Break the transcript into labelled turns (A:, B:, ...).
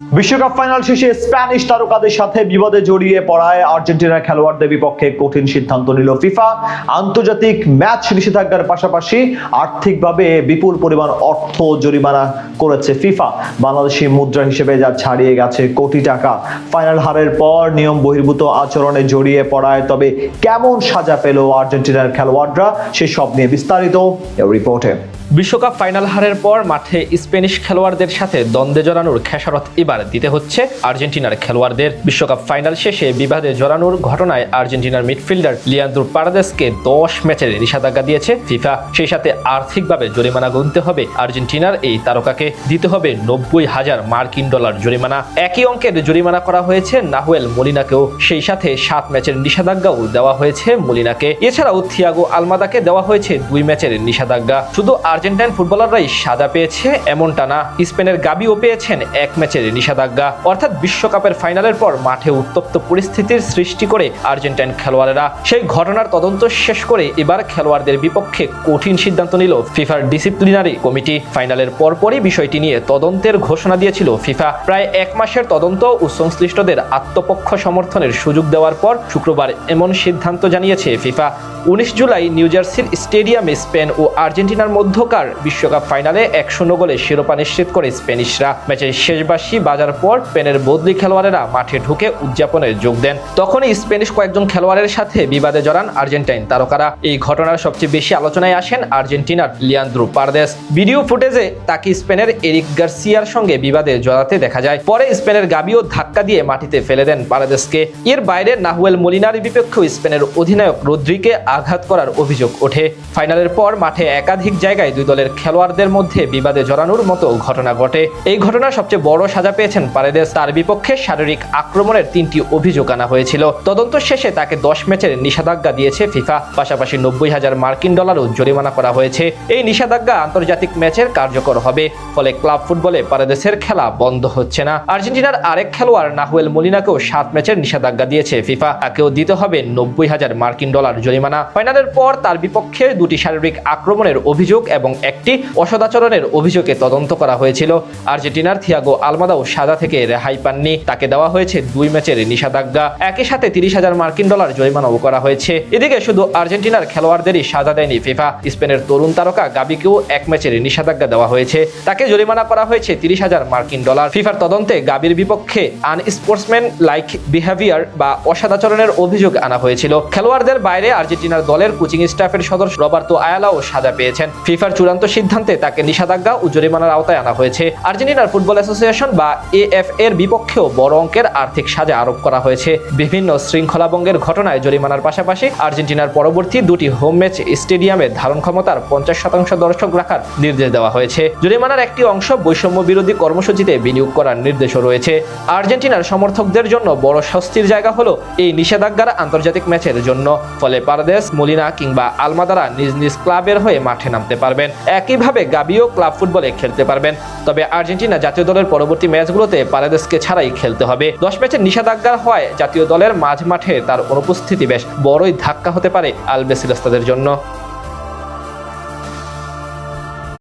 A: বিশ্বকাপ ফাইনাল শেষে স্প্যানিশ তারকাদের সাথে বিবাদে জড়িয়ে পড়ায় আর্জেন্টিনার খেলোয়াড়দের বিপক্ষে কঠিন সিদ্ধান্ত নিল ফিফা। আন্তর্জাতিক ম্যাচ নিষেধাজ্ঞার পাশাপাশি আর্থিকভাবে বিপুল পরিমাণ অর্থ জরিমানা করেছে ফিফা। বাংলাদেশি মুদ্রা হিসেবে যা ছাড়িয়ে গেছে কোটি টাকা। ফাইনাল হারের পর নিয়ম বহির্ভূত আচরণে জড়িয়ে পড়ায় তবে কেমন সাজা পেল আর্জেন্টিনার খেলোয়াড়রা, সেসব নিয়ে বিস্তারিত রিপোর্টে।
B: বিশ্বকাপ ফাইনাল হারের পর মাঠে স্প্যানিশ খেলোয়াড়দের সাথে দ্বন্দ্বে জড়ানোর খেসারত এবার দিতে হচ্ছে আর্জেন্টিনার খেলোয়াড়দের। বিশ্বকাপ ফাইনাল শেষে বিবাদে জড়ানোর ঘটনায় আর্জেন্টিনার মিডফিল্ডার লিয়ান্দ্রো পারাদেসকে 10 ম্যাচের নিষেধাজ্ঞা দিয়েছে ফিফা। সেই সাথে আর্থিকভাবে জরিমানা গুনতে হবে আর্জেন্টিনার এই তারকাকে, দিতে হবে $90,000 জরিমানা। একই অঙ্কের জরিমানা করা হয়েছে নাহুয়েল মলিনাকেও। সেই সাথে 7 ম্যাচের নিষেধাজ্ঞাও দেওয়া হয়েছে মলিনাকে। এছাড়াও থিয়াগো আলমাদাকে দেওয়া হয়েছে 2 ম্যাচের নিষেধাজ্ঞা। শুধু আর্জেন্টাইন ফুটবলাররাই সাজা পেয়েছে এমনটা না, স্পেনের গাবিও পেয়েছেন 1 ম্যাচের নিষেধাজ্ঞা। অর্থাৎ বিশ্বকাপের ফাইনালের পর মাঠে উত্তপ্ত পরিস্থিতির সৃষ্টি করে আর্জেন্টাইন খেলোয়াড়েরা সেই ঘটনার তদন্ত শেষ করে এবার খেলোয়াড়দের বিপক্ষে কঠিন সিদ্ধান্ত নিল ফিফার ডিসিপ্লিনারি কমিটি। ফাইনালের পরপরই বিষয়টি নিয়ে তদন্তের ঘোষণা দিয়েছিল ফিফা। প্রায় 1 মাসের তদন্ত ও সংশ্লিষ্টদের আত্মপক্ষ সমর্থনের সুযোগ দেওয়ার পর শুক্রবার এমন সিদ্ধান্ত জানিয়েছে ফিফা। 19 জুলাই নিউ জার্সির স্টেডিয়ামে স্পেন ও আর্জেন্টিনার মধ্যকার বিশ্বকাপ ফাইনালে 1-0 গোলে শিরোপা নিশ্চিত করে স্প্যানিশরা। ম্যাচের শেষ বাঁশি বাজার পর স্পেনের বদলি খেলোয়াড়েরা মাঠে ঢুকে উদযাপনে যোগ দেন। তখনই স্প্যানিশ কয়েকজন খেলোয়াড়ের সাথে বিবাদে জড়ান আর্জেন্টাইন তারকারা। এই ঘটনার সবচেয়ে বেশি আলোচনায় আসেন আর্জেন্টিনার লিয়ান্দ্রো পারাদেস। ভিডিও ফুটেজে তাকে স্পেনের এরিক গার্সিয়ার সঙ্গে বিবাদে জড়াতে দেখা যায়। পরে স্পেনের গাবিও ধাক্কা দিয়ে মাটিতে ফেলে দেন পারাদেসকে। এর বাইরে নাহুয়েল মলিনার বিপক্ষেও স্পেনের অধিনায়ক রদ্রিকে আঘাত করার অভিযোগ ওঠে। ফাইনালের পর মাঠে একাধিক জায়গায় দুই দলের খেলোয়াড়দের মধ্যে বিবাদে জড়ানোর মতো ঘটনা ঘটে। এই ঘটনার সবচেয়ে বড় সাজা পেয়েছেন পারেদেস। তার বিপক্ষে শারীরিক আক্রমণের 3টি অভিযোগ আনা হয়েছিল। তদন্ত শেষে তাকে 10 ম্যাচের নিষেধাজ্ঞা দিয়েছে ফিফা। পাশাপাশি $90,000 জরিমানা করা হয়েছে। এই নিষেধাজ্ঞা আন্তর্জাতিক ম্যাচের কার্যকর হবে। ফলে ক্লাব ফুটবলে পারেদেসের খেলা বন্ধ হচ্ছে না। আর্জেন্টিনার আরেক খেলোয়াড় নাহুয়েল মলিনাকেও 7 ম্যাচের নিষেধাজ্ঞা দিয়েছে ফিফা। তাকেও দিতে হবে $90,000 জরিমানা। ফাইনালের পর তার বিপক্ষে 2টি শারীরিক আক্রমণের অভিযোগ এবং 1টি অসদাচরণের অভিযোগে তদন্ত করা হয়েছিল। আর্জেন্টিনার থিয়াগো আলমাদাও সাজা থেকে রেহাই পাননি। তাকে দেওয়া হয়েছে 2 ম্যাচের নিষেধাজ্ঞা। একই সাথে $30,000 জরিমানাও করা হয়েছে। এদিকে শুধু আর্জেন্টিনার খেলোয়াড়দেরই সাজা দেয়নি ফিফা। স্পেনের তরুণ তারকা গাবিকেও 1 ম্যাচের নিষেধাজ্ঞা দেওয়া হয়েছে। তাকে জরিমানা করা হয়েছে $30,000। ফিফার তদন্তে গাবির বিপক্ষে আনস্পোর্টসম্যান লাইক বিহেভিয়ার বা অসদাচরণের অভিযোগ আনা হয়েছিল। খেলোয়াড়দের বাইরে আর্জেন্টিনার দলের কোচিং স্টাফের সদস্য রবার্তো আয়ালাও সাজা পেয়েছেন। ফিফার চূড়ান্ত সিদ্ধান্তে তাকে নিষেধাজ্ঞা ও জরিমানার আওতায় আনা হয়েছে। আর্জেন্টিনার ফুটবল অ্যাসোসিয়েশন বা এএফ এর বিপক্ষেও বড় অঙ্কের আর্থিক সাজা আরোপ করা হয়েছে। বিভিন্ন শৃঙ্খলাভঙ্গের ঘটনায় জরিমানার পাশাপাশি আর্জেন্টিনার পরবর্তী 2টি হোম ম্যাচ স্টেডিয়ামে ধারণ ক্ষমতার 50% দর্শক রাখার নির্দেশ দেওয়া হয়েছে। জরিমানার একটি অংশ বৈষম্য বিরোধী কর্মসূচিতে বিনিয়োগ করার নির্দেশও রয়েছে। আর্জেন্টিনার সমর্থকদের জন্য বড় স্বস্তির জায়গা হলো এই নিষেধাজ্ঞার আন্তর্জাতিক ম্যাচের জন্য। ফলে পারাদেস, মলিনা কিংবা আলমাদারা নিজ নিজ ক্লাবের হয়ে মাঠে নামতে পারবেন। একইভাবে গাবিও ক্লাব ফুটবলে খেলতে পারবেন। তবে আর্জেন্টিনা জাতীয় দলের পরবর্তী ম্যাচগুলোতে পারাদেসকে ছাড়াই খেলতে হবে। 10 ম্যাচের নিষেধাজ্ঞা হওয়ায় জাতীয় দলের মাঝ মাঠে তার অনুপস্থিতি বেশ বড়ই ধাক্কা হতে পারে আলবিসেলেস্তাদের জন্য।